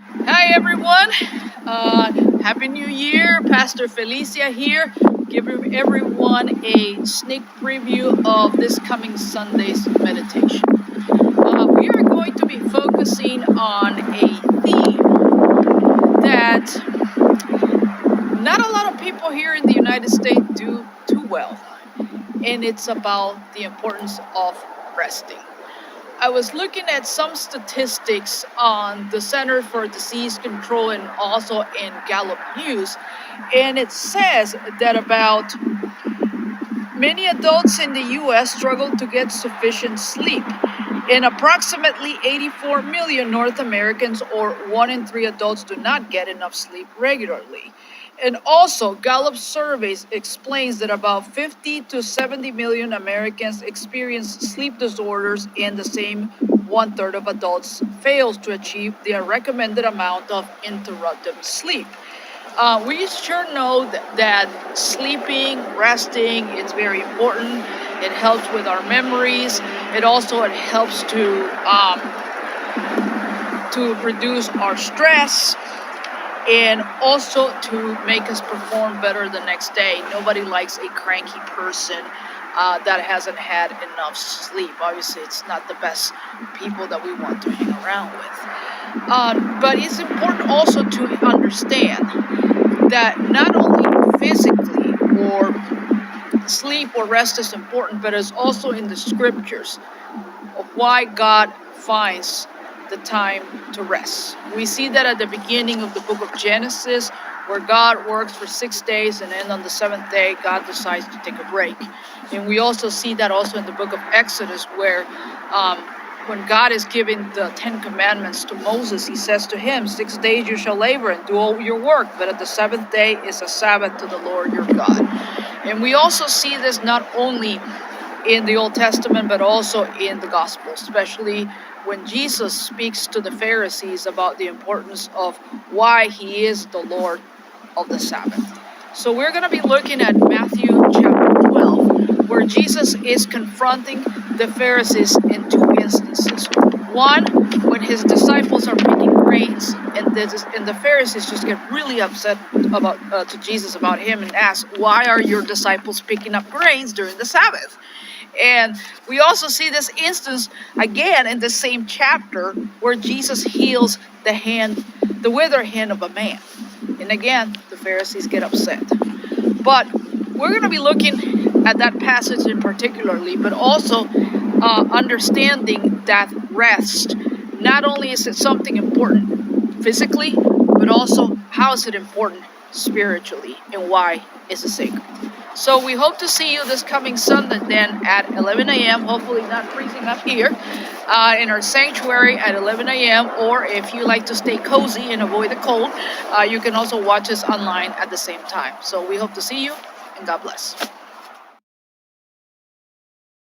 Hi everyone, Happy New Year. Pastor Felicia here, giving everyone a sneak preview of this coming Sunday's meditation. We are going to be focusing on a theme that not a lot of people here in the United States do too well, and it's about the importance of resting. I was looking at some statistics on the Center for Disease Control and also in Gallup News, and it says that about many adults in the US struggle to get sufficient sleep, and approximately 84 million North Americans, or 1 in 3 adults, do not get enough sleep regularly. And also, Gallup surveys explains that about 50 to 70 million Americans experience sleep disorders, and the same 1/3 of adults fails to achieve their recommended amount of interrupted sleep. We sure know that sleeping, resting, it's very important. It helps with our memories. It helps to reduce our stress, and also to make us perform better the next day. Nobody likes a cranky person that hasn't had enough sleep. Obviously, it's not the best people that we want to hang around with. But it's important also to understand that not only physically or sleep or rest is important, but it's also in the scriptures of why God finds the time to rest. We see that at the beginning of the book of Genesis, where God works for 6 days, and then on the seventh day, God decides to take a break. And we also see that also in the book of Exodus, where when God is giving the 10 Commandments to Moses, he says to him, 6 days you shall labor and do all your work, but at the seventh day is a Sabbath to the Lord your God. And we also see this not only in the Old Testament, but also in the Gospel, especially when Jesus speaks to the Pharisees about the importance of why he is the Lord of the Sabbath. So we're going to be looking at Matthew chapter 12, where Jesus is confronting the Pharisees in two instances. One, when his disciples are picking grains, and the Pharisees just get really upset to Jesus about him and ask, why are your disciples picking up grains during the Sabbath? And we also see this instance again in the same chapter where Jesus heals the withered hand of a man. And again, the Pharisees get upset. But we're going to be looking at that passage in particularly, but also understanding that rest, not only is it something important physically, but also how is it important spiritually, and why is it sacred. So we hope to see you this coming Sunday then at 11 a.m., hopefully not freezing up here, in our sanctuary at 11 a.m., or if you like to stay cozy and avoid the cold, you can also watch us online at the same time. So we hope to see you, and God bless.